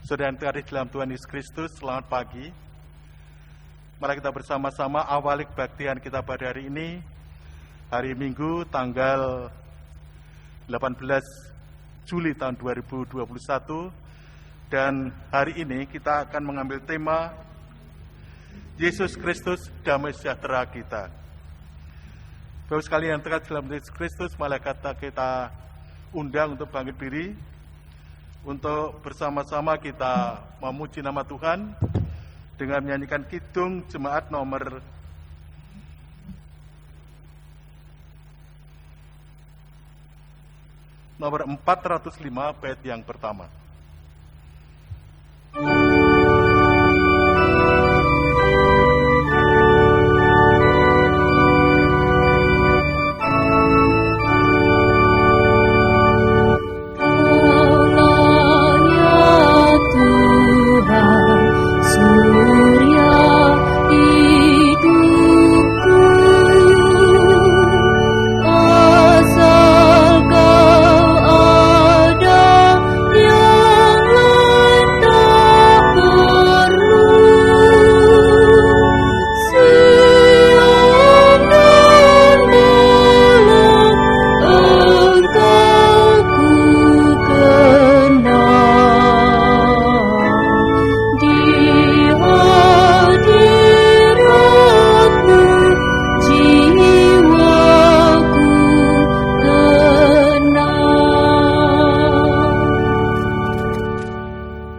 Saudara yang terkasih dalam Tuhan Yesus Kristus, selamat pagi. Mari kita bersama-sama awali kebaktian kita pada hari ini, hari Minggu tanggal 18 Juli tahun 2021. Dan hari ini kita akan mengambil tema Yesus Kristus, damai sejahtera kita. Bapak sekalian yang terkasih dalam Yesus Kristus, mari kita undang untuk bangkit diri, untuk bersama-sama kita memuji nama Tuhan dengan menyanyikan kidung jemaat nomor 405 bait yang pertama.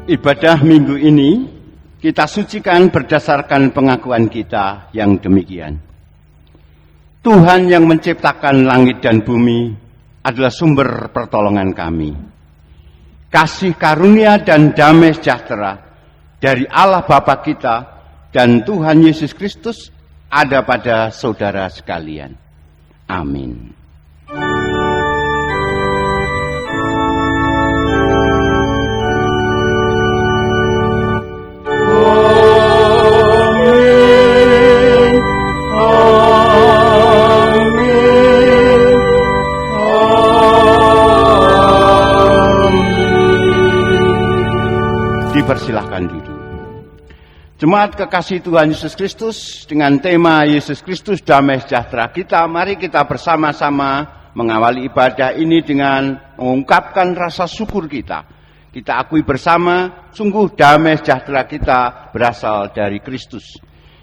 Ibadah minggu ini kita sucikan berdasarkan pengakuan kita yang demikian. Tuhan yang menciptakan langit dan bumi adalah sumber pertolongan kami. Kasih karunia dan damai sejahtera dari Allah Bapa kita dan Tuhan Yesus Kristus ada pada saudara sekalian. Amin. Dipersilahkan duduk. Jemaat kekasih Tuhan Yesus Kristus, dengan tema Yesus Kristus damai sejahtera kita, mari kita bersama-sama mengawali ibadah ini dengan mengungkapkan rasa syukur kita. Kita akui bersama, sungguh damai sejahtera kita berasal dari Kristus.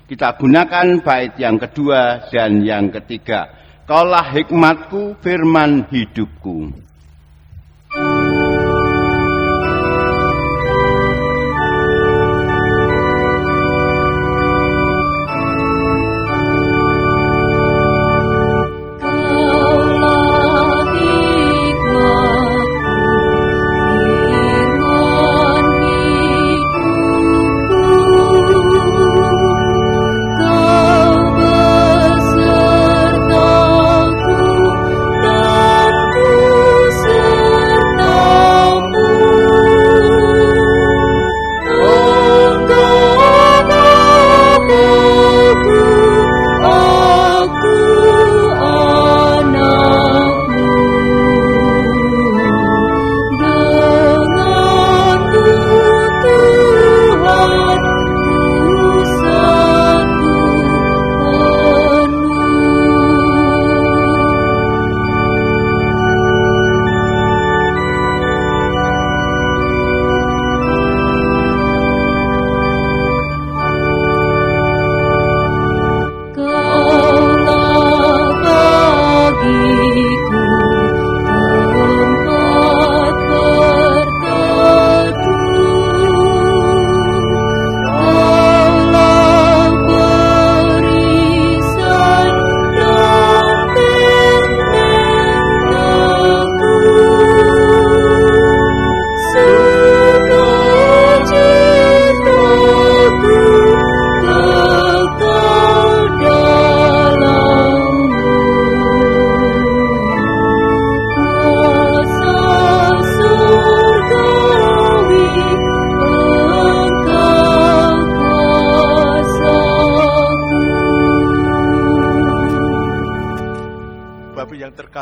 Kita gunakan bait yang kedua dan yang ketiga. Kaulah hikmatku, firman hidupku.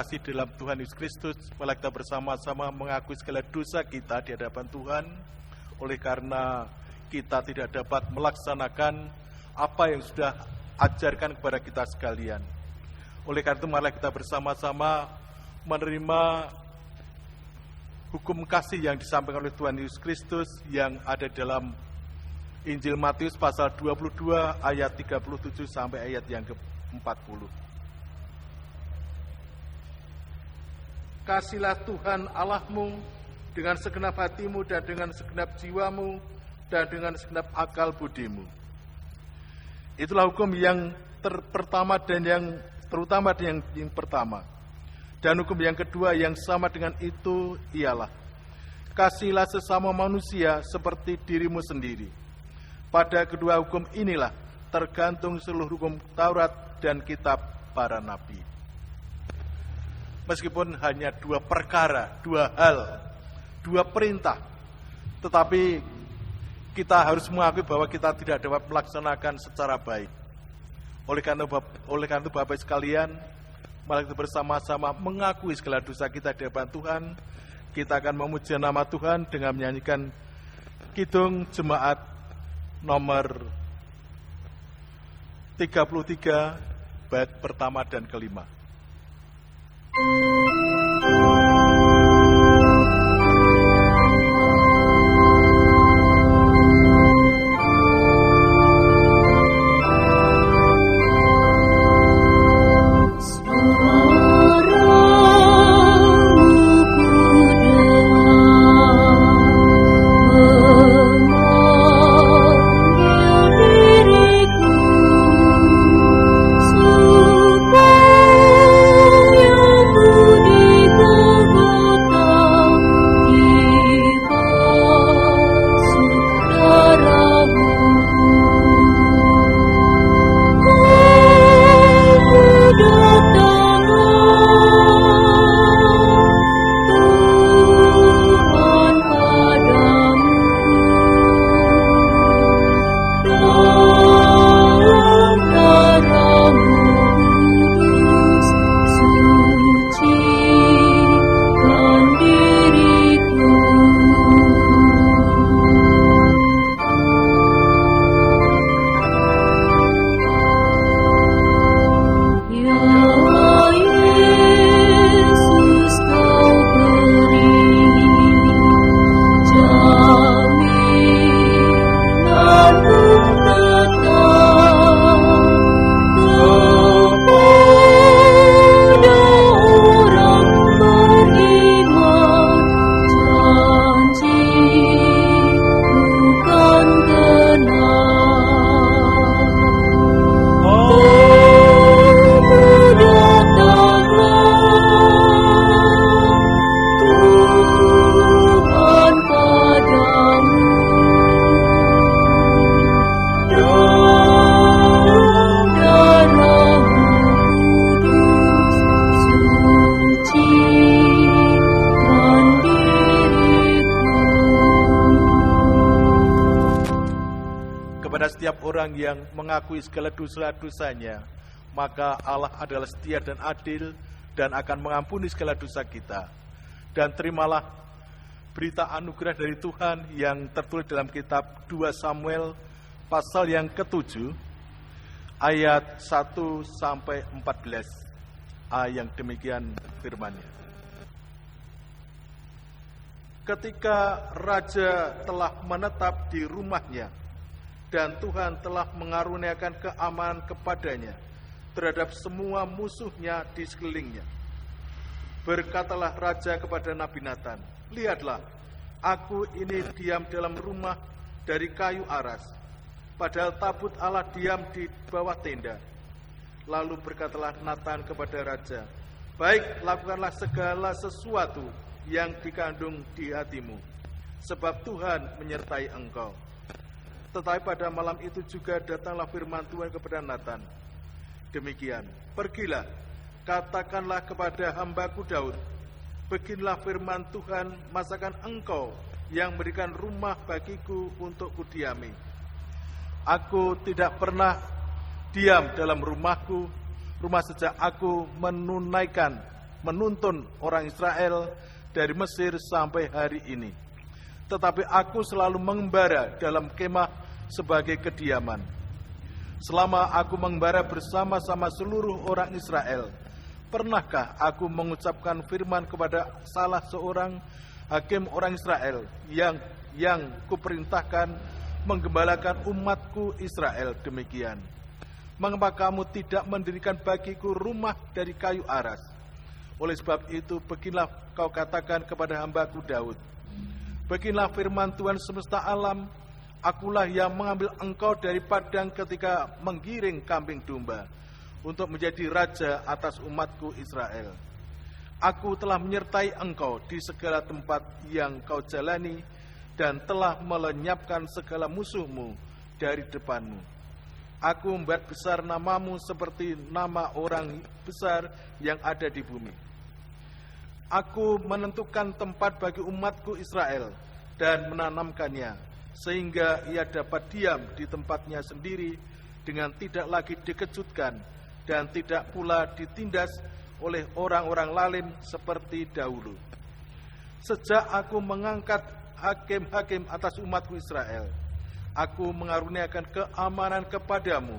terkasih dalam Tuhan Yesus Kristus, mari kita bersama-sama mengakui segala dosa kita di hadapan Tuhan oleh karena kita tidak dapat melaksanakan apa yang sudah ajarkan kepada kita sekalian. Oleh karena itu marilah kita bersama-sama menerima hukum kasih yang disampaikan oleh Tuhan Yesus Kristus yang ada dalam Injil Matius pasal 22 ayat 37 sampai ayat yang ke-40. Kasihlah Tuhan Allahmu dengan segenap hatimu dan dengan segenap jiwamu dan dengan segenap akal budimu. Itulah hukum yang pertama dan yang terutama dan yang pertama. Dan hukum yang kedua yang sama dengan itu ialah kasihlah sesama manusia seperti dirimu sendiri. Pada kedua hukum inilah tergantung seluruh hukum Taurat dan kitab para nabi. Meskipun hanya dua perkara, dua hal, dua perintah, tetapi kita harus mengakui bahwa kita tidak dapat melaksanakan secara baik. Oleh karena itu Bapak sekalian, mari kita bersama-sama mengakui segala dosa kita di hadapan Tuhan. Kita akan memuji nama Tuhan dengan menyanyikan Kidung Jemaat nomor 33 bait pertama dan kelima. Orang yang mengakui segala dosa-dosanya, maka Allah adalah setia dan adil dan akan mengampuni segala dosa kita. Dan terimalah berita anugerah dari Tuhan yang tertulis dalam kitab 2 Samuel pasal yang ke-7 ayat 1 sampai 14. Yang demikian firman-Nya. Ketika raja telah menetap di rumahnya dan Tuhan telah mengaruniakan keamanan kepadanya terhadap semua musuhnya di sekelilingnya, berkatalah raja kepada Nabi Natan, "Lihatlah, aku ini diam dalam rumah dari kayu aras, padahal tabut Allah diam di bawah tenda." Lalu berkatalah Natan kepada raja, "Baik, lakukanlah segala sesuatu yang dikandung di hatimu, sebab Tuhan menyertai engkau." Tetapi pada malam itu juga datanglah firman Tuhan kepada Natan, demikian, "Pergilah, katakanlah kepada hambaku Daud, beginilah firman Tuhan, masakan engkau yang memberikan rumah bagiku untuk kudiami. Aku tidak pernah diam dalam rumahku, rumah sejak aku menuntun orang Israel dari Mesir sampai hari ini. tetapi aku selalu mengembara dalam kemah sebagai kediaman. Selama aku mengembara bersama-sama seluruh orang Israel, pernahkah aku mengucapkan firman kepada salah seorang hakim orang Israel yang kuperintahkan menggembalakan umatku Israel demikian? Mengapa kamu tidak mendirikan bagiku rumah dari kayu aras? Oleh sebab itu, beginilah kau katakan kepada hambaku Daud, beginilah firman Tuhan semesta alam, akulah yang mengambil engkau dari padang ketika menggiring kambing domba, untuk menjadi raja atas umatku Israel. Aku telah menyertai engkau di segala tempat yang kau jalani, dan telah melenyapkan segala musuhmu dari depanmu. Aku membuat besar namamu seperti nama orang besar yang ada di bumi. Aku menentukan tempat bagi umatku Israel dan menanamkannya, sehingga ia dapat diam di tempatnya sendiri dengan tidak lagi dikejutkan dan tidak pula ditindas oleh orang-orang lalim seperti dahulu. Sejak aku mengangkat hakim-hakim atas umatku Israel, aku mengaruniakan keamanan kepadamu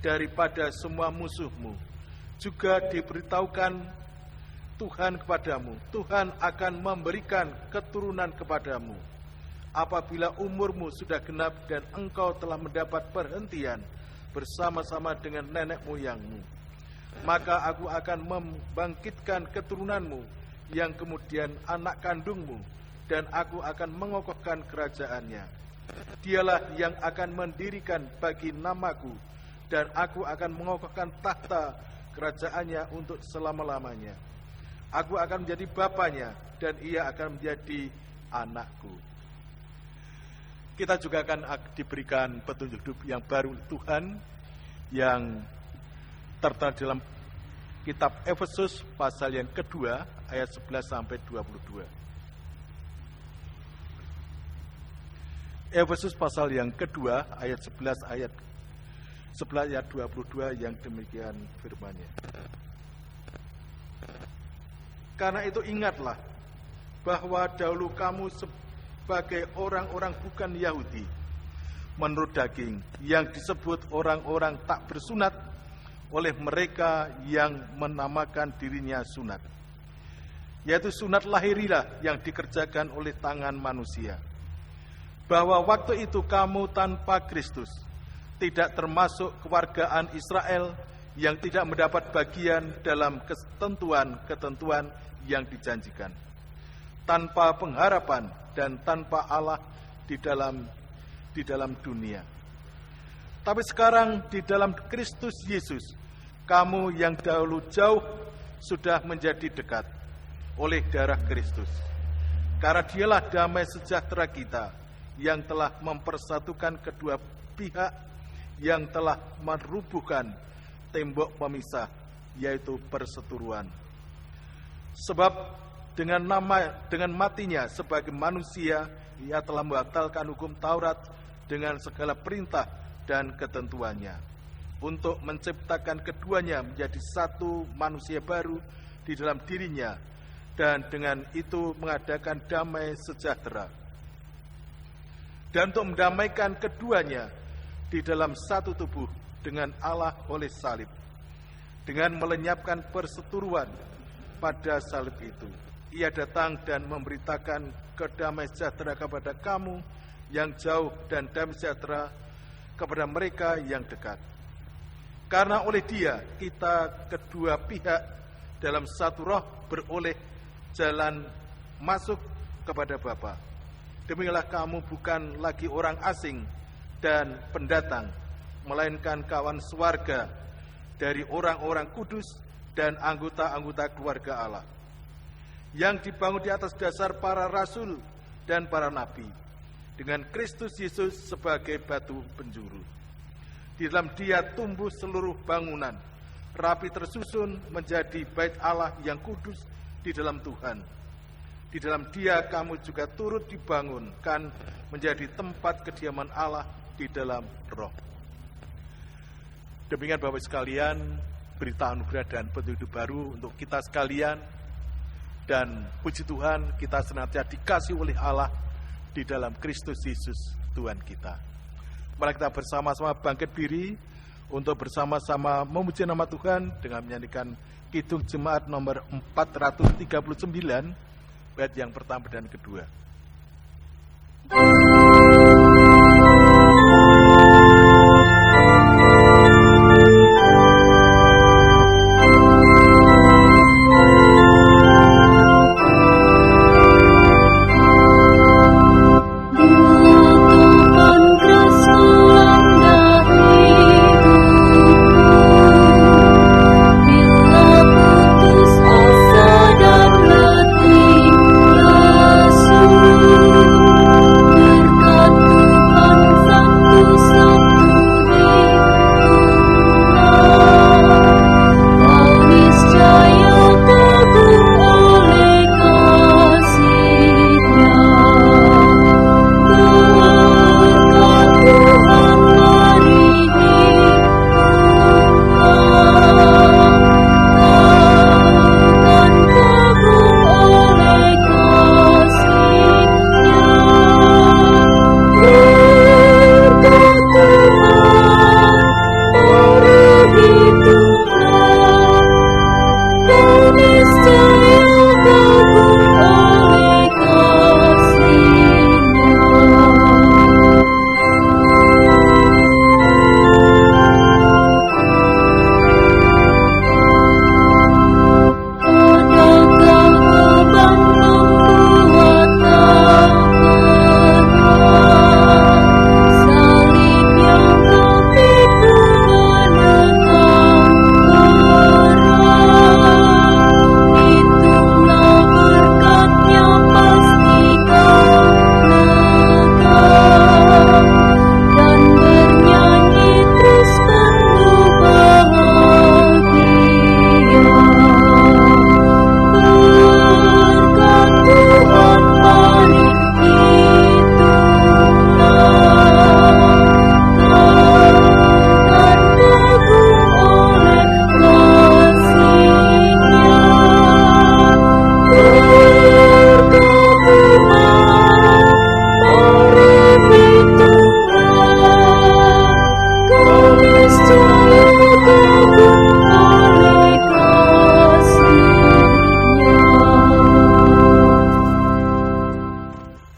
daripada semua musuhmu. Juga diberitahukan Tuhan kepadamu, Tuhan akan memberikan keturunan kepadamu apabila umurmu sudah genap dan engkau telah mendapat perhentian bersama-sama dengan nenek moyangmu. Maka aku akan membangkitkan keturunanmu yang kemudian anak kandungmu, dan aku akan mengokohkan kerajaannya. Dialah yang akan mendirikan bagi namaku, dan aku akan mengokohkan tahta kerajaannya untuk selama-lamanya. Aku akan menjadi bapanya, dan ia akan menjadi anakku. Kita juga akan diberikan petunjuk hidup yang baru Tuhan, yang tertera dalam kitab Efesus pasal yang kedua, ayat 11 sampai 22. Efesus pasal yang kedua ayat 11 ayat 22 yang demikian firman-Nya. Karena itu ingatlah bahwa dahulu kamu sebagai orang-orang bukan Yahudi menurut daging, yang disebut orang-orang tak bersunat oleh mereka yang menamakan dirinya sunat, yaitu sunat lahiriah yang dikerjakan oleh tangan manusia. Bahwa waktu itu kamu tanpa Kristus, tidak termasuk kewargaan Israel yang tidak mendapat bagian dalam ketentuan-ketentuan yang dijanjikan, tanpa pengharapan dan tanpa Allah di dalam dunia. Tapi sekarang di dalam Kristus Yesus, kamu yang dahulu jauh sudah menjadi dekat oleh darah Kristus. Karena dialah damai sejahtera kita, yang telah mempersatukan kedua pihak, yang telah merubuhkan tembok pemisah, yaitu perseteruan. Sebab dengan matinya sebagai manusia, ia telah membatalkan hukum Taurat dengan segala perintah dan ketentuannya, untuk menciptakan keduanya menjadi satu manusia baru di dalam dirinya, dan dengan itu mengadakan damai sejahtera. Dan untuk mendamaikan keduanya di dalam satu tubuh dengan Allah oleh salib, dengan melenyapkan perseteruan pada salib itu. Ia datang dan memberitakan kedamaian sejahtera kepada kamu yang jauh, dan damai sejahtera kepada mereka yang dekat. Karena oleh Dia kita kedua pihak dalam satu roh beroleh jalan masuk kepada Bapa. Demikianlah kamu bukan lagi orang asing dan pendatang, melainkan kawan sewarga dari orang-orang kudus dan anggota-anggota keluarga Allah, yang dibangun di atas dasar para rasul dan para nabi, dengan Kristus Yesus sebagai batu penjuru. Di dalam Dia tumbuh seluruh bangunan, rapi tersusun menjadi bait Allah yang kudus di dalam Tuhan. Di dalam Dia kamu juga turut dibangunkan menjadi tempat kediaman Allah di dalam Roh. Demikian Bapak sekalian, berita anugerah dan petunjuk baru untuk kita sekalian. Dan puji Tuhan, kita senantiasa dikasih oleh Allah di dalam Kristus Yesus Tuhan kita. Mari kita bersama-sama bangkit diri untuk bersama-sama memuji nama Tuhan dengan menyanyikan Kidung Jemaat nomor 439, bait yang pertama dan kedua.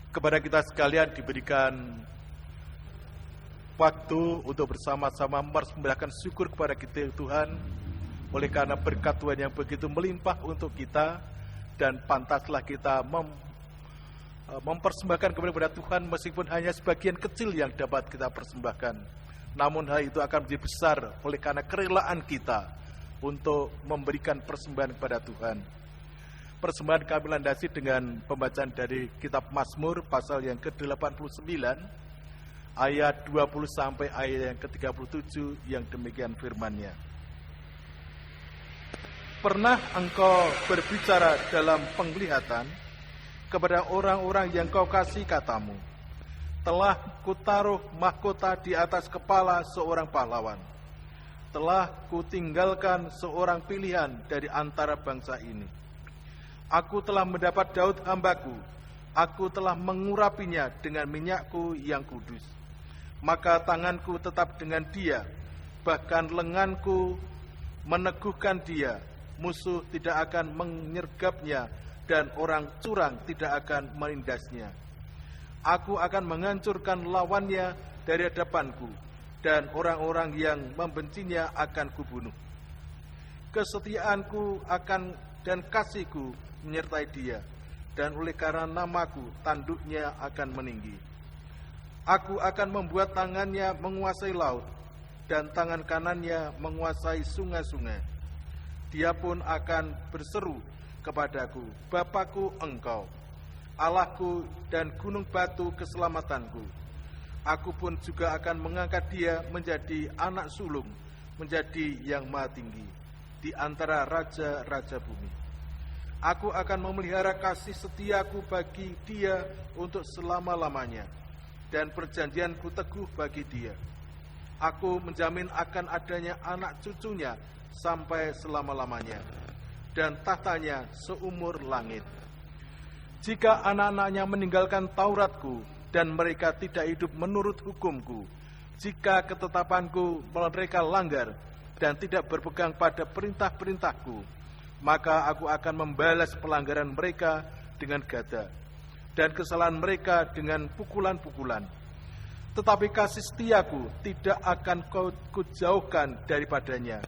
Kepada kita sekalian diberikan waktu untuk bersama-sama mempersembahkan syukur kepada kita Tuhan, oleh karena berkat Tuhan yang begitu melimpah untuk kita, dan pantaslah kita mempersembahkan kepada Tuhan meskipun hanya sebagian kecil yang dapat kita persembahkan. Namun hal itu akan menjadi besar oleh karena kerelaan kita untuk memberikan persembahan kepada Tuhan. Persembahan kami landasi dengan pembacaan dari kitab Mazmur pasal yang ke-89 ayat 20 sampai ayat yang ke-37 yang demikian firman-Nya. Pernah engkau berbicara dalam penglihatan kepada orang-orang yang kau kasih katamu, telah kutaruh mahkota di atas kepala seorang pahlawan, telah kutinggalkan seorang pilihan dari antara bangsa ini. Aku telah mendapat Daud hambaku, aku telah mengurapinya dengan minyakku yang kudus. Maka tanganku tetap dengan dia, bahkan lenganku meneguhkan dia. Musuh tidak akan menyergapnya, dan orang curang tidak akan menindasnya. Aku akan menghancurkan lawannya dari hadapanku, dan orang-orang yang membencinya akan kubunuh. Kesetiaanku akan dan kasihku menyertai dia, dan oleh karena namaku tanduknya akan meninggi. Aku akan membuat tangannya menguasai laut, dan tangan kanannya menguasai sungai-sungai. Dia pun akan berseru kepadaku, Bapakku engkau, Allahku dan gunung batu keselamatanku. Aku pun juga akan mengangkat dia menjadi anak sulung, menjadi yang maha tinggi di antara raja-raja bumi. Aku akan memelihara kasih setiaku bagi dia untuk selama-lamanya, dan perjanjianku teguh bagi dia. Aku menjamin akan adanya anak cucunya sampai selama-lamanya, dan tahtanya seumur langit. Jika anak-anaknya meninggalkan Tauratku dan mereka tidak hidup menurut hukum-Ku. Jika ketetapanku mereka langgar dan tidak berpegang pada perintah-perintah-Ku, maka Aku akan membalas pelanggaran mereka dengan gada dan kesalahan mereka dengan pukulan-pukulan. Tetapi kasih setia-Ku tidak akan Kujauhkan daripadanya,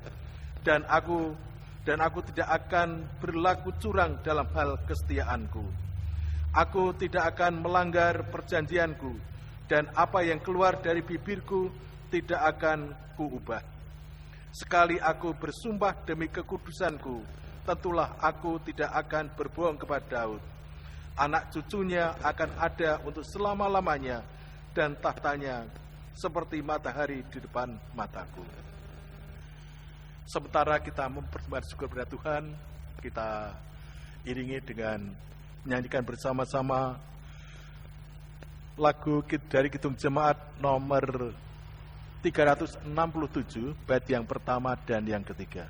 dan aku tidak akan berlaku curang dalam hal kesetiaan-Ku. Aku tidak akan melanggar perjanjian-Ku, dan apa yang keluar dari bibir-Ku tidak akan Kuubah. Sekali Aku bersumpah demi kekudusan-Ku, tentulah Aku tidak akan berbohong kepada Daud. Anak cucunya akan ada untuk selama-lamanya, dan tahtanya seperti matahari di depan mataku. Sementara kita mempersembahkan syukur kepada Tuhan, kita iringi dengan menyanyikan bersama-sama lagu dari Kidung Jemaat nomor 367, bait yang pertama dan yang ketiga.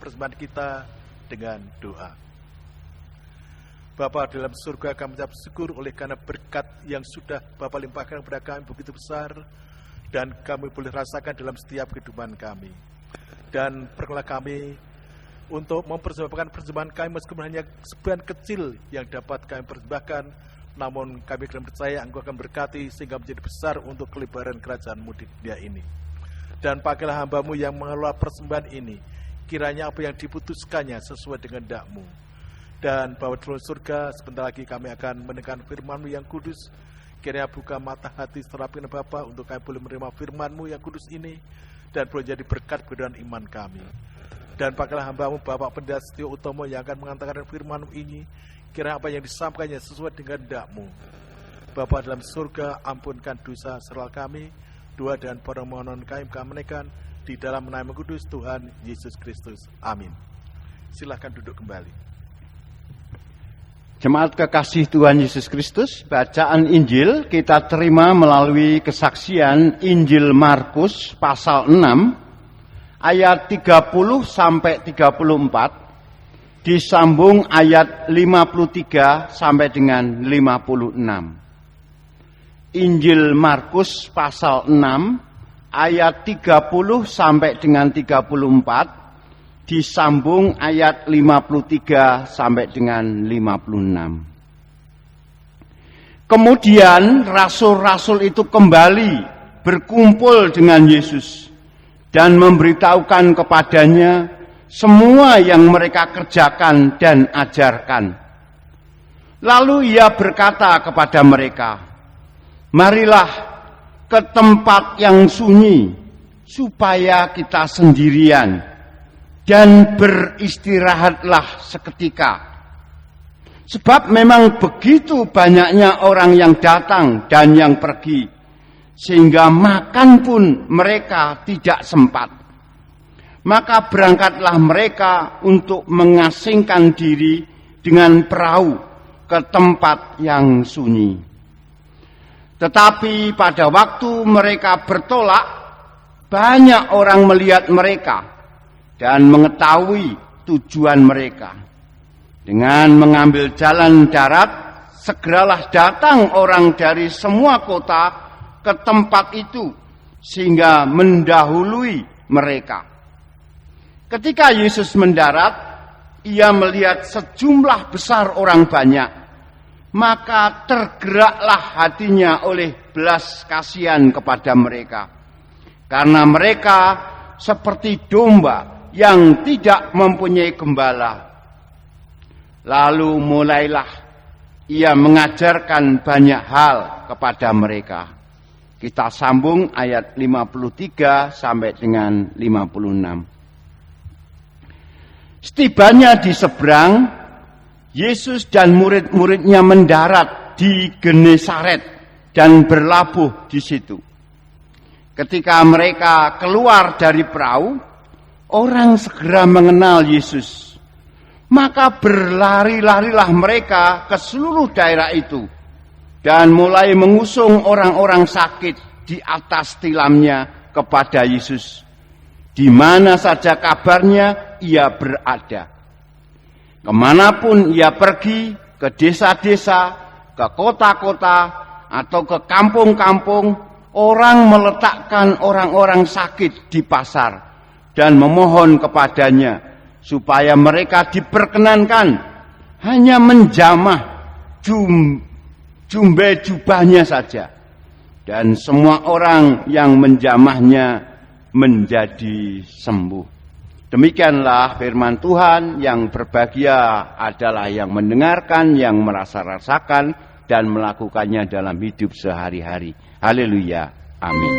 Persembahan kita dengan doa. Bapa dalam surga, kami mengucap syukur oleh karena berkat yang sudah Bapa limpahkan kepada kami begitu besar, dan kami boleh rasakan dalam setiap kehidupan kami. Dan perkenalah kami untuk mempersembahkan persembahan kami meskipun hanya sebagian kecil yang dapat kami persembahkan, namun kami akan percaya Engkau akan berkati sehingga menjadi besar untuk kelebaran kerajaan-Mu di dunia ini. Dan pakailah hamba-Mu yang mengelola persembahan ini, kiranya apa yang diputuskannya sesuai dengan kehendak-Mu. Dan Bapa di surga, sebentar lagi kami akan mendengarkan firman-Mu yang kudus. Kiranya buka mata hati setelah firman Bapa untuk kami boleh menerima firman-Mu yang kudus ini, dan boleh jadi berkat kepada iman kami. Dan pakailah hamba-Mu Bapak Pendeta Setio Utomo yang akan mengantarkan firman-Mu ini, kiranya apa yang disampaikannya sesuai dengan kehendak-Mu. Bapa dalam surga, ampunkan dosa serta kami, doa dan permohonan kami menaikkan di dalam nama kudus Tuhan Yesus Kristus. Amin. Silahkan duduk kembali. Jemaat kekasih Tuhan Yesus Kristus, bacaan Injil kita terima melalui kesaksian Injil Markus pasal 6 ayat 30 sampai 34 disambung ayat 53 sampai dengan 56. Injil Markus pasal 6 ayat 30 sampai dengan 34, disambung ayat 53 sampai dengan 56. Kemudian rasul-rasul itu kembali berkumpul dengan Yesus dan memberitahukan kepadanya semua yang mereka kerjakan dan ajarkan. Lalu ia berkata kepada mereka, "Marilah ke tempat yang sunyi, supaya kita sendirian, dan beristirahatlah seketika. Sebab memang begitu banyaknya orang yang datang dan yang pergi, sehingga makan pun mereka tidak sempat. Maka berangkatlah mereka untuk mengasingkan diri dengan perahu ke tempat yang sunyi. Tetapi pada waktu mereka bertolak, banyak orang melihat mereka dan mengetahui tujuan mereka. Dengan mengambil jalan darat, segeralah datang orang dari semua kota ke tempat itu, sehingga mendahului mereka. Ketika Yesus mendarat, ia melihat sejumlah besar orang banyak, maka tergeraklah hatinya oleh belas kasihan kepada mereka, karena mereka seperti domba yang tidak mempunyai gembala. Lalu mulailah ia mengajarkan banyak hal kepada mereka. Kita sambung ayat 53 sampai dengan 56. Setibanya di seberang, Yesus dan murid-muridnya mendarat di Genesaret dan berlabuh di situ. Ketika mereka keluar dari perahu, orang segera mengenal Yesus. Maka berlari-larilah mereka ke seluruh daerah itu dan mulai mengusung orang-orang sakit di atas tilamnya kepada Yesus. Di mana saja kabarnya ia berada. Kemanapun ia pergi, ke desa-desa, ke kota-kota, atau ke kampung-kampung, orang meletakkan orang-orang sakit di pasar dan memohon kepadanya supaya mereka diperkenankan hanya menjamah jumbe jubahnya saja. Dan semua orang yang menjamahnya menjadi sembuh. Demikianlah firman Tuhan. Yang berbahagia adalah yang mendengarkan, yang merasa rasakan, dan melakukannya dalam hidup sehari-hari. Haleluya. Amin.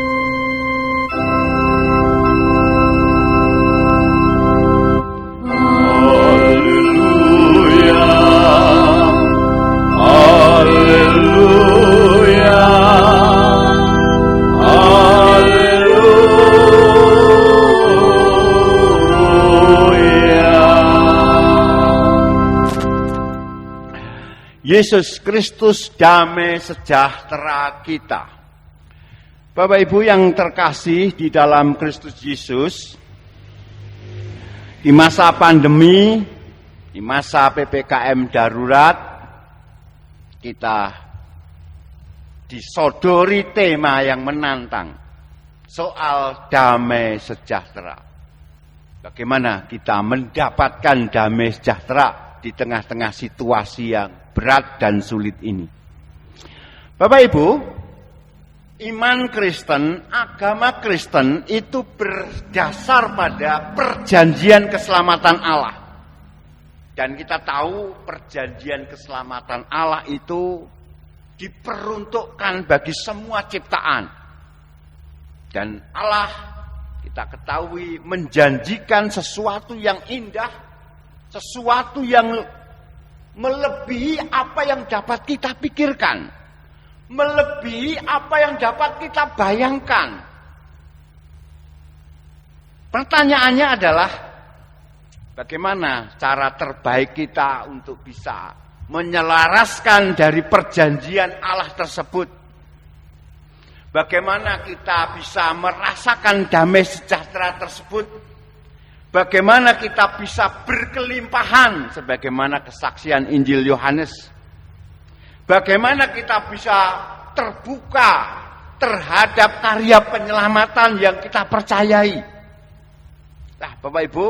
Yesus Kristus damai sejahtera kita. Bapak Ibu yang terkasih di dalam Kristus Yesus, di masa pandemi, di masa PPKM darurat, kita disodori tema yang menantang, soal damai sejahtera. Bagaimana kita mendapatkan damai sejahtera di tengah-tengah situasi yang berat dan sulit ini. Bapak Ibu, iman Kristen, agama Kristen itu berdasar pada perjanjian keselamatan Allah. Dan kita tahu perjanjian keselamatan Allah itu diperuntukkan bagi semua ciptaan. Dan Allah, kita ketahui, menjanjikan sesuatu yang indah, sesuatu yang melebihi apa yang dapat kita pikirkan, melebihi apa yang dapat kita bayangkan. Pertanyaannya adalah, bagaimana cara terbaik kita untuk bisa menyelaraskan dari perjanjian Allah tersebut? Bagaimana kita bisa merasakan damai sejahtera tersebut? Bagaimana kita bisa berkelimpahan sebagaimana kesaksian Injil Yohanes. Bagaimana kita bisa terbuka terhadap karya penyelamatan yang kita percayai. Nah, Bapak Ibu,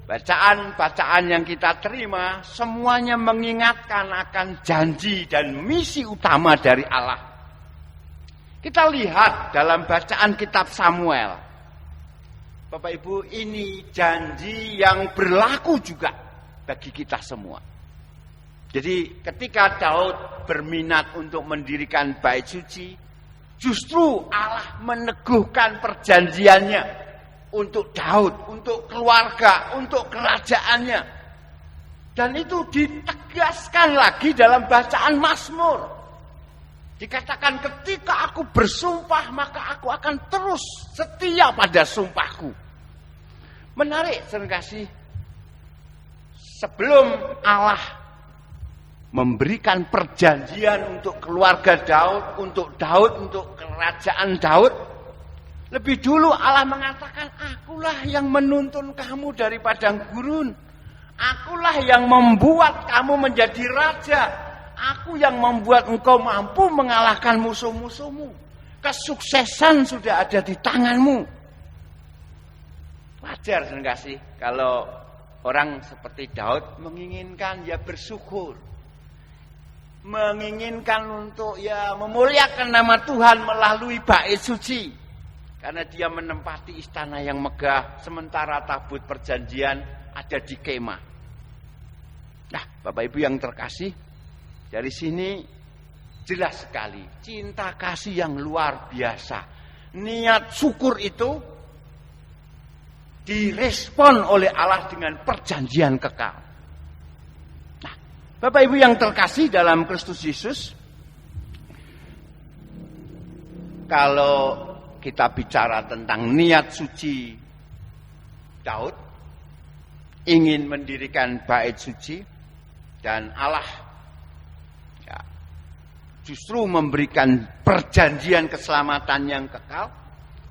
bacaan-bacaan yang kita terima semuanya mengingatkan akan janji dan misi utama dari Allah. Kita lihat dalam bacaan kitab Samuel. Bapak Ibu, ini janji yang berlaku juga bagi kita semua. Jadi ketika Daud berminat untuk mendirikan bait suci, justru Allah meneguhkan perjanjiannya untuk Daud, untuk keluarga, untuk kerajaannya. Dan itu ditegaskan lagi dalam bacaan Mazmur. Dikatakan ketika aku bersumpah maka aku akan terus setia pada sumpahku. Menarik, saudara kasih. Sebelum Allah memberikan perjanjian untuk keluarga Daud, untuk kerajaan Daud, lebih dulu Allah mengatakan, akulah yang menuntun kamu dari padang gurun. Akulah yang membuat kamu menjadi raja. Aku yang membuat engkau mampu mengalahkan musuh-musuhmu. Kesuksesan sudah ada di tanganmu. Wajar enggak sih kalau orang seperti Daud menginginkan ya bersyukur. Menginginkan untuk ya memuliakan nama Tuhan melalui bait suci. Karena dia menempati istana yang megah sementara tabut perjanjian ada di kemah. Nah, Bapak Ibu yang terkasih, dari sini jelas sekali cinta kasih yang luar biasa. Niat syukur itu direspon oleh Allah dengan perjanjian kekal. Nah, Bapak Ibu yang terkasih dalam Kristus Yesus, kalau kita bicara tentang niat suci Daud, ingin mendirikan bait suci, dan Allah ya, justru memberikan perjanjian keselamatan yang kekal,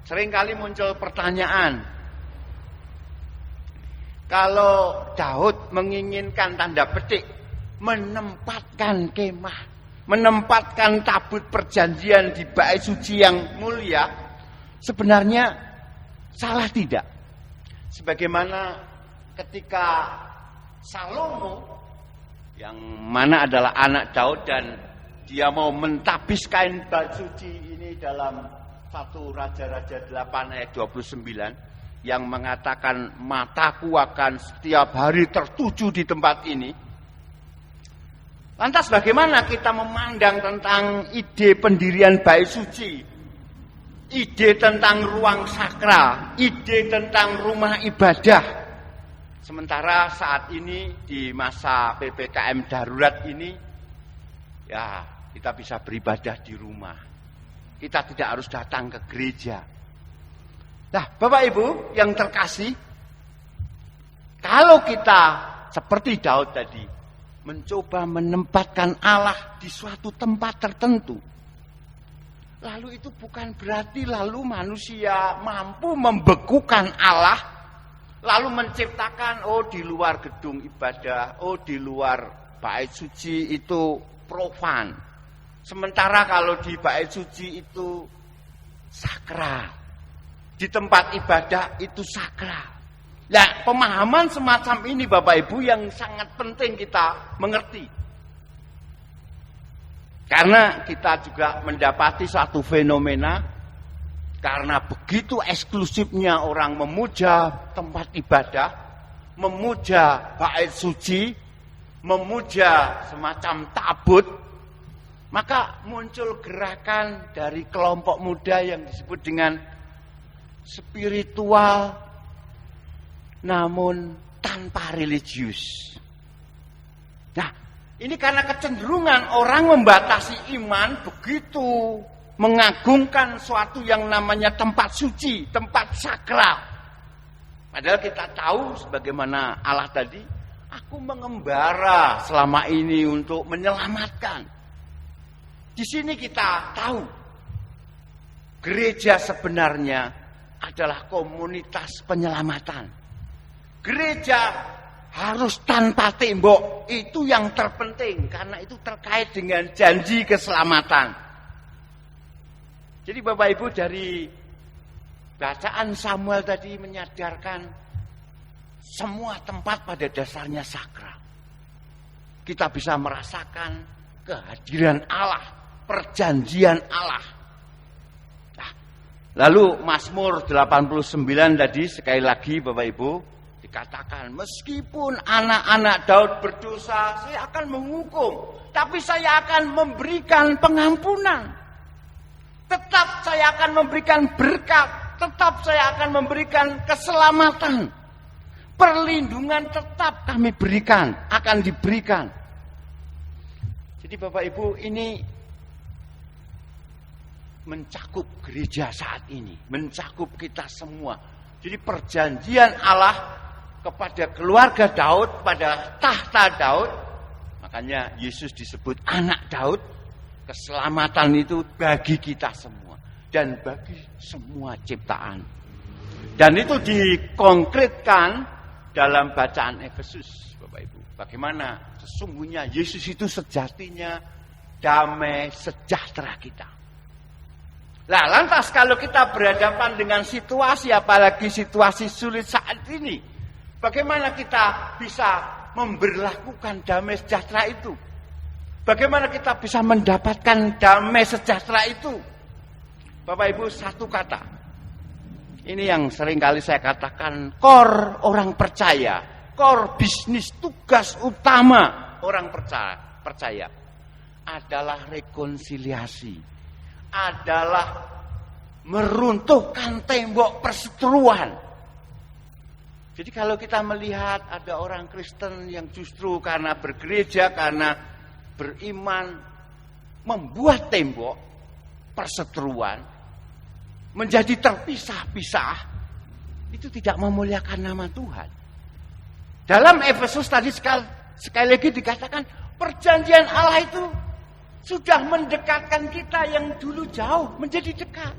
seringkali muncul pertanyaan, kalau Daud menginginkan tanda petik menempatkan kemah, menempatkan tabut perjanjian di bait suci yang mulia, sebenarnya salah tidak? Sebagaimana ketika Salomo, yang mana adalah anak Daud, dan dia mau mentabis kain bait suci ini dalam 1 Raja-Raja 8 ayat 29, yang mengatakan mataku akan setiap hari tertuju di tempat ini. Lantas bagaimana kita memandang tentang ide pendirian bait suci, ide tentang ruang sakral, ide tentang rumah ibadah? Sementara saat ini di masa PPKM darurat ini, ya kita bisa beribadah di rumah. Kita tidak harus datang ke gereja. Nah, Bapak Ibu yang terkasih, kalau kita seperti Daud tadi, mencoba menempatkan Allah di suatu tempat tertentu, lalu itu bukan berarti lalu manusia mampu membekukan Allah, lalu menciptakan, di luar gedung ibadah, di luar bait suci itu profan. Sementara kalau di bait suci itu sakral. Di tempat ibadah itu sakral. Nah, pemahaman semacam ini Bapak Ibu yang sangat penting kita mengerti. Karena kita juga mendapati satu fenomena, karena begitu eksklusifnya orang memuja tempat ibadah, memuja bait suci, memuja semacam tabut, maka muncul gerakan dari kelompok muda yang disebut dengan spiritual namun tanpa religius. Nah, ini karena kecenderungan orang membatasi iman begitu mengagungkan suatu yang namanya tempat suci, tempat sakral. Padahal kita tahu sebagaimana Allah tadi, aku mengembara selama ini untuk menyelamatkan. Di sini kita tahu gereja sebenarnya adalah komunitas penyelamatan. Gereja harus tanpa tembok. Itu yang terpenting karena itu terkait dengan janji keselamatan. Jadi Bapak Ibu, dari bacaan Samuel tadi menyadarkan semua tempat pada dasarnya sakral. Kita bisa merasakan kehadiran Allah, perjanjian Allah. Nah, lalu Mazmur 89 tadi sekali lagi Bapak Ibu dikatakan, meskipun anak-anak Daud berdosa, saya akan menghukum, tapi saya akan memberikan pengampunan. Tetap saya akan memberikan berkat, tetap saya akan memberikan keselamatan. Perlindungan tetap kami berikan, akan diberikan. Jadi Bapak Ibu, ini mencakup gereja saat ini, mencakup kita semua. Jadi perjanjian Allah kepada keluarga Daud, pada tahta Daud, makanya Yesus disebut anak Daud. Keselamatan itu bagi kita semua dan bagi semua ciptaan. Dan itu dikonkretkan dalam bacaan Efesus, Bapak Ibu. Bagaimana sesungguhnya Yesus itu sejatinya damai sejahtera kita. Nah, lantas kalau kita berhadapan dengan situasi, apalagi situasi sulit saat ini, bagaimana kita bisa memberlakukan damai sejahtera itu? Bagaimana kita bisa mendapatkan damai sejahtera itu? Bapak Ibu, satu kata. Ini yang sering kali saya katakan, core orang percaya, core bisnis, tugas utama orang percaya adalah rekonsiliasi, adalah meruntuhkan tembok perseteruan. Jadi kalau kita melihat ada orang Kristen yang justru karena bergereja, karena beriman, membuat tembok perseteruan menjadi terpisah-pisah, itu tidak memuliakan nama Tuhan. Dalam Efesus tadi sekali lagi dikatakan, perjanjian Allah itu sudah mendekatkan kita yang dulu jauh menjadi dekat.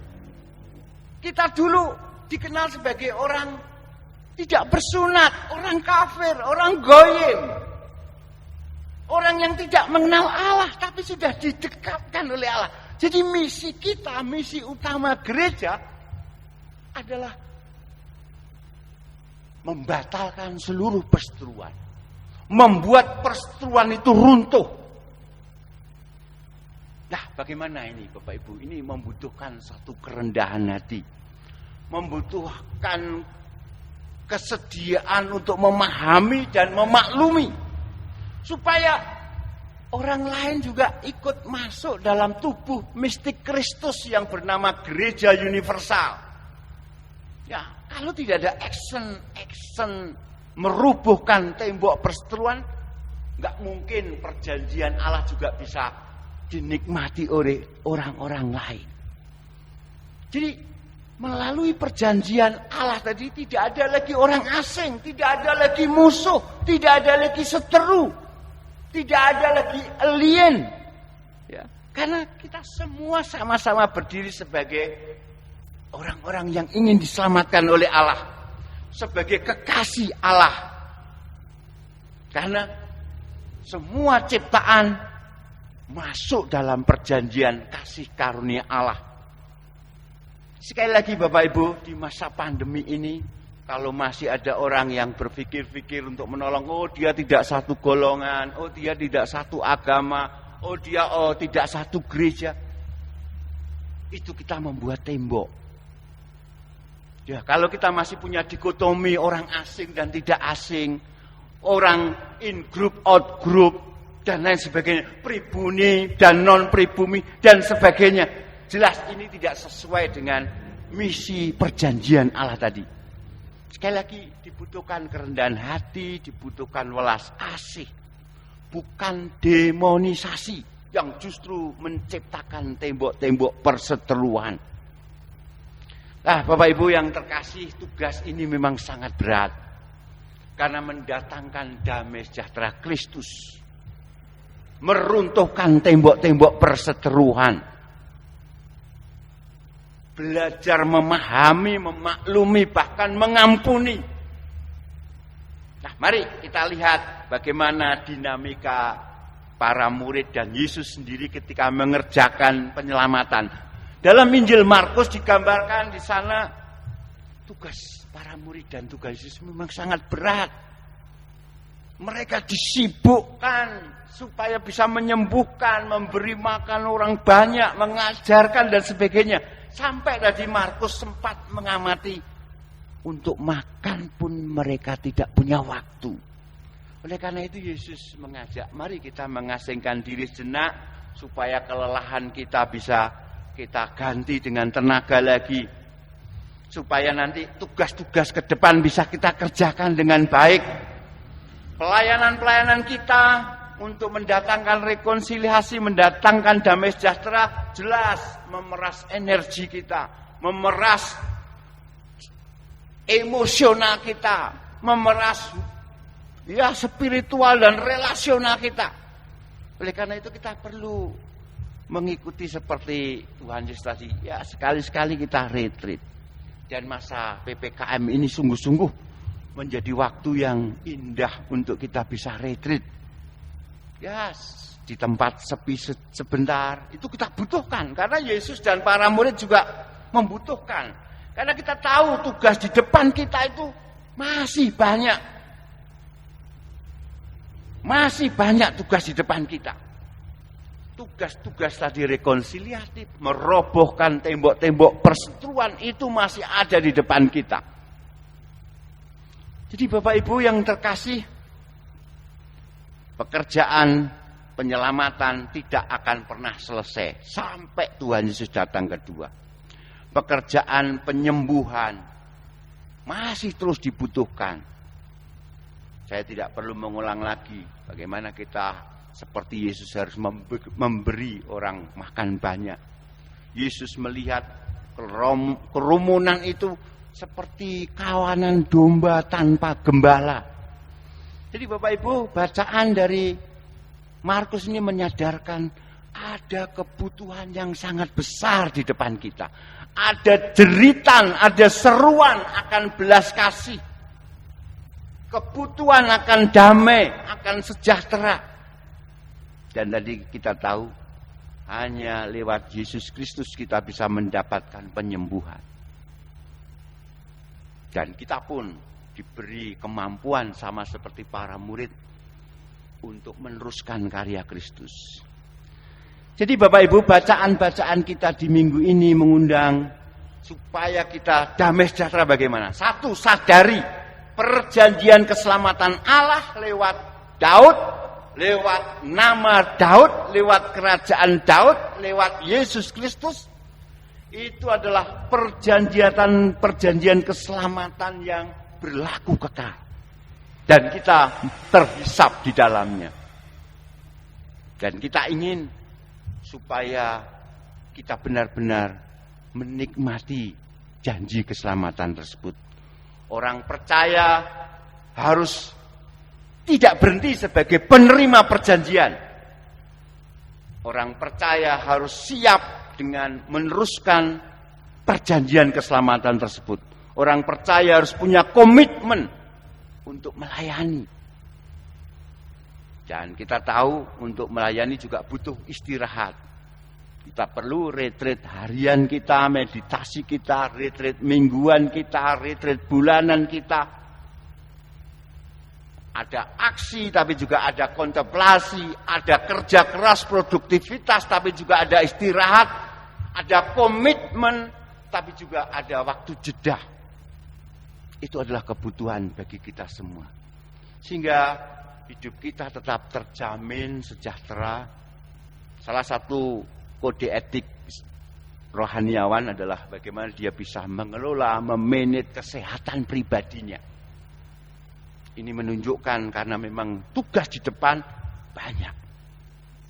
Kita dulu dikenal sebagai orang tidak bersunat, orang kafir, orang goyim, orang yang tidak mengenal Allah, tapi sudah didekatkan oleh Allah. Jadi misi kita, misi utama gereja adalah membatalkan seluruh perseteruan, membuat perseteruan itu runtuh. Nah, bagaimana ini Bapak Ibu? Ini membutuhkan satu kerendahan hati, membutuhkan kesediaan untuk memahami dan memaklumi, supaya orang lain juga ikut masuk dalam tubuh mistik Kristus yang bernama Gereja Universal. Ya, kalau tidak ada action merubuhkan tembok perseteruan, nggak mungkin perjanjian Allah juga bisa dinikmati oleh orang-orang lain. Jadi melalui perjanjian Allah tadi tidak ada lagi orang asing, tidak ada lagi musuh, tidak ada lagi seteru, tidak ada lagi alien. Ya, karena kita semua sama-sama berdiri sebagai orang-orang yang ingin diselamatkan oleh Allah, sebagai kekasih Allah. Karena semua ciptaan masuk dalam perjanjian kasih karunia Allah. Sekali lagi Bapak Ibu, di masa pandemi ini, kalau masih ada orang yang berpikir-pikir untuk menolong, oh dia tidak satu golongan, oh dia tidak satu agama, oh dia tidak satu gereja, itu kita membuat tembok. Ya, kalau kita masih punya dikotomi orang asing dan tidak asing, orang in group, out group, dan lain sebagainya, pribumi dan non pribumi dan sebagainya, jelas ini tidak sesuai dengan misi perjanjian Allah tadi. Sekali lagi dibutuhkan kerendahan hati, dibutuhkan welas asih, bukan demonisasi yang justru menciptakan tembok-tembok perseteruan. Nah, Bapak Ibu yang terkasih, tugas ini memang sangat berat karena mendatangkan damai sejahtera Kristus, meruntuhkan tembok-tembok perseteruan, belajar memahami, memaklumi, bahkan mengampuni. Nah, mari kita lihat bagaimana dinamika para murid dan Yesus sendiri ketika mengerjakan penyelamatan. Dalam Injil Markus digambarkan di sana tugas para murid dan tugas Yesus memang sangat berat. Mereka disibukkan supaya bisa menyembuhkan, memberi makan orang banyak, mengajarkan dan sebagainya. Sampai tadi Markus sempat mengamati, untuk makan pun mereka tidak punya waktu. Oleh karena itu Yesus mengajak, mari kita mengasingkan diri sejenak supaya kelelahan kita bisa kita ganti dengan tenaga lagi. Supaya nanti tugas-tugas ke depan bisa kita kerjakan dengan baik. Pelayanan-pelayanan kita untuk mendatangkan rekonsiliasi, mendatangkan damai sejahtera, jelas memeras energi kita, memeras emosional kita, memeras spiritual dan relasional kita. Oleh karena itu kita perlu mengikuti seperti Tuhan Yesus tadi. Ya, sekali-sekali kita retreat. Dan masa PPKM ini sungguh-sungguh menjadi waktu yang indah untuk kita bisa retreat. Ya, di tempat sepi sebentar itu kita butuhkan, karena Yesus dan para murid juga membutuhkan. Karena kita tahu tugas di depan kita itu masih banyak. Masih banyak tugas di depan kita. Tugas-tugas tadi rekonsiliatif, merobohkan tembok-tembok perseteruan itu masih ada di depan kita. Jadi Bapak Ibu yang terkasih, pekerjaan penyelamatan tidak akan pernah selesai sampai Tuhan Yesus datang kedua. Pekerjaan penyembuhan masih terus dibutuhkan. Saya tidak perlu mengulang lagi bagaimana kita seperti Yesus harus memberi orang makan banyak. Yesus melihat kerumunan itu seperti kawanan domba tanpa gembala. Jadi Bapak Ibu, bacaan dari Markus ini menyadarkan ada kebutuhan yang sangat besar di depan kita. Ada jeritan, ada seruan akan belas kasih. Kebutuhan akan damai, akan sejahtera. Dan tadi kita tahu, hanya lewat Yesus Kristus kita bisa mendapatkan penyembuhan. Dan kita pun diberi kemampuan sama seperti para murid untuk meneruskan karya Kristus. Jadi Bapak Ibu, bacaan-bacaan kita di minggu ini mengundang supaya kita damai sejahtera bagaimana? Satu, sadari perjanjian keselamatan Allah lewat Daud, lewat nama Daud, lewat kerajaan Daud, lewat Yesus Kristus. Itu adalah perjanjian keselamatan yang berlaku kekal. Dan kita terhisap di dalamnya. Dan kita ingin supaya kita benar-benar menikmati janji keselamatan tersebut. Orang percaya harus tidak berhenti sebagai penerima perjanjian. Orang percaya harus siap dengan meneruskan perjanjian keselamatan tersebut. Orang percaya harus punya komitmen untuk melayani. Dan kita tahu untuk melayani juga butuh istirahat. Kita perlu retreat harian kita, meditasi kita, retreat mingguan kita, retreat bulanan kita. Ada aksi tapi juga ada kontemplasi, ada kerja keras, produktivitas tapi juga ada istirahat, ada komitmen tapi juga ada waktu jeda. Itu adalah kebutuhan bagi kita semua. Sehingga hidup kita tetap terjamin sejahtera. Salah satu kode etik rohaniawan adalah bagaimana dia bisa mengelola, memanage kesehatan pribadinya. Ini menunjukkan karena memang tugas di depan banyak.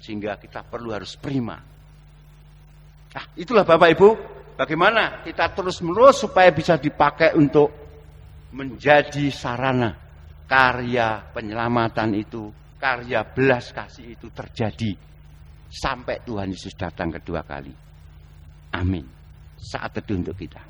Sehingga kita perlu harus prima. Nah, itulah Bapak Ibu, bagaimana kita terus-menerus supaya bisa dipakai untuk menjadi sarana karya penyelamatan itu, karya belas kasih itu terjadi sampai Tuhan Yesus datang kedua kali. Amin. Saat teduh untuk kita.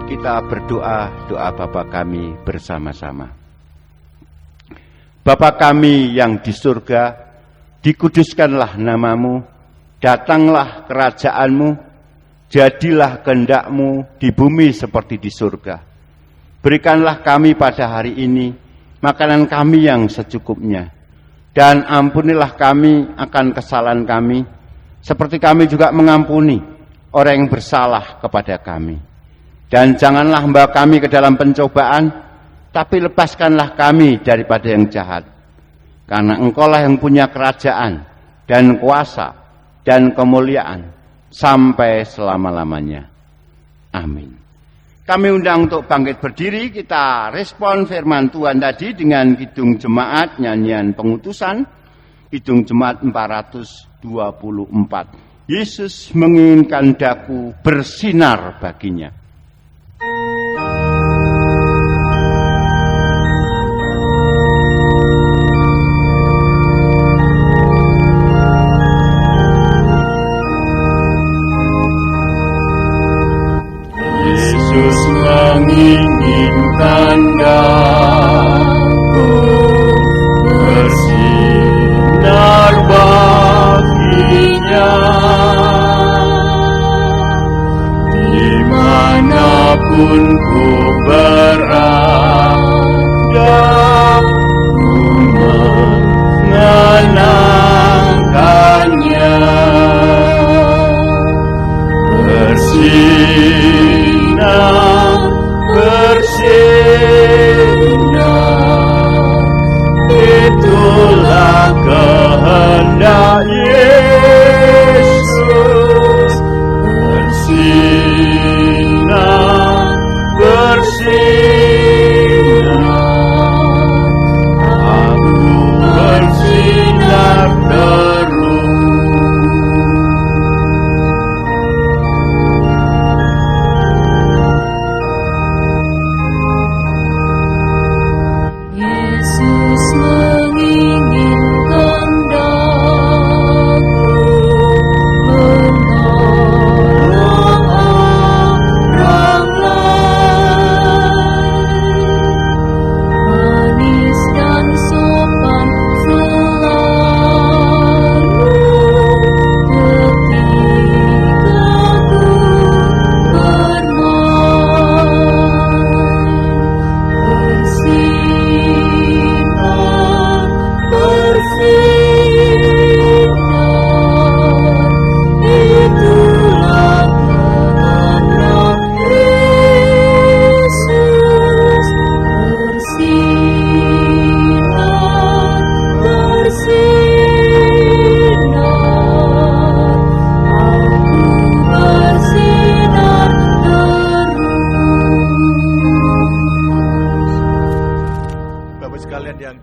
kita berdoa doa Bapa kami bersama-sama. Bapa kami yang di surga, dikuduskanlah namamu, datanglah kerajaanmu, jadilah kehendak-mu di bumi seperti di surga. Berikanlah kami pada hari ini makanan kami yang secukupnya, dan ampunilah kami akan kesalahan kami, seperti kami juga mengampuni orang yang bersalah kepada kami. Dan janganlah membawa kami ke dalam pencobaan, tapi lepaskanlah kami daripada yang jahat. Karena Engkaulah yang punya kerajaan dan kuasa dan kemuliaan sampai selama-lamanya. Amin. Kami undang untuk bangkit berdiri, kita respon firman Tuhan tadi dengan kidung jemaat, nyanyian pengutusan, kidung jemaat 424. Yesus menginginkan daku bersinar baginya. Yesus menginginkan daku bersinar baginya, dimanapun ku berada, ku mengenangkannya. Bersinar, bersinar, itulah kehendak Yesus. Bersinar, bersinar, aku bersinar terus.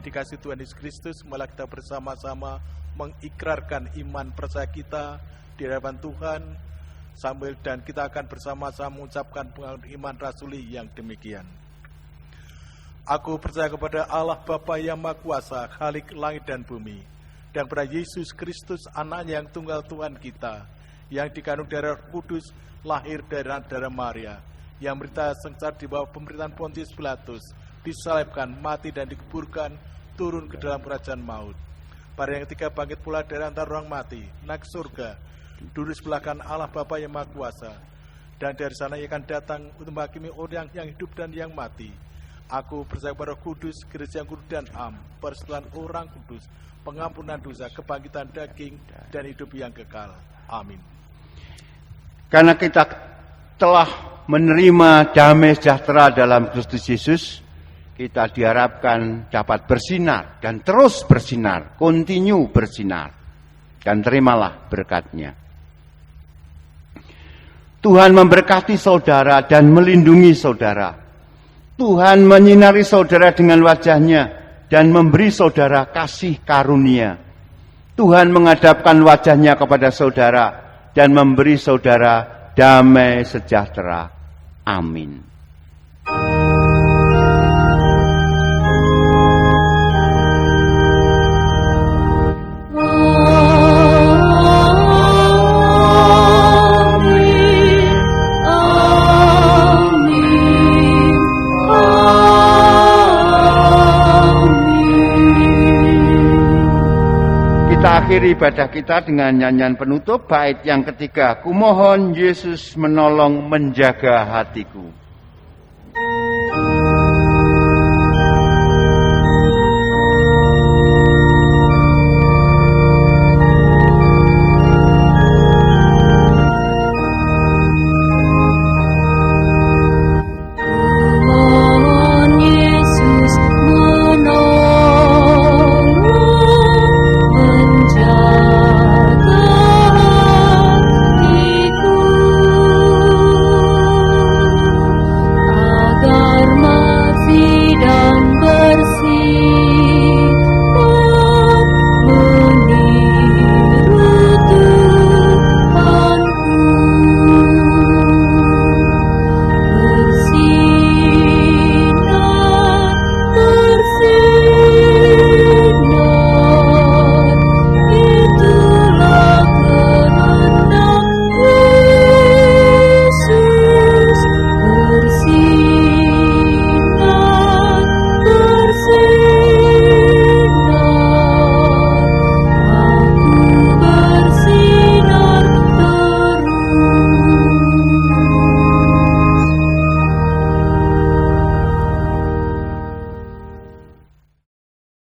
Dikasih Tuhan Yesus Kristus, malah kita bersama-sama mengikrarkan iman percaya kita di hadapan Tuhan, sambil dan kita akan bersama-sama mengucapkan iman rasuli yang demikian. Aku percaya kepada Allah Bapa yang Maha Kuasa, Khalik langit dan bumi, dan pada Yesus Kristus, Anaknya yang tunggal Tuhan kita, yang dikandung dari Roh Kudus, lahir dari darah Maria, yang menderita sengsara di bawah pemerintahan Pontius Pilatus, disalibkan, mati dan dikuburkan, turun ke dalam kerajaan maut. Pada yang ketiga bangkit pula dari antara orang mati, naik ke surga, duduk sebelah kanan Allah Bapa yang Maha Kuasa, dan dari sana ia akan datang untuk menghakimi orang yang hidup dan yang mati. Aku percaya kepada Roh Kudus, gereja yang kudus dan am, persekutuan orang kudus, pengampunan dosa, kebangkitan daging, dan hidup yang kekal. Amin. Karena kita telah menerima damai sejahtera dalam Kristus Yesus, kita diharapkan dapat bersinar dan terus bersinar, continue bersinar, dan terimalah berkat-Nya. Tuhan memberkati saudara dan melindungi saudara. Tuhan menyinari saudara dengan wajah-Nya dan memberi saudara kasih karunia. Tuhan menghadapkan wajah-Nya kepada saudara dan memberi saudara damai sejahtera. Amin. Amin. mengakhiri ibadah kita dengan nyanyian penutup bait yang ketiga. Kumohon Yesus menolong menjaga hatiku.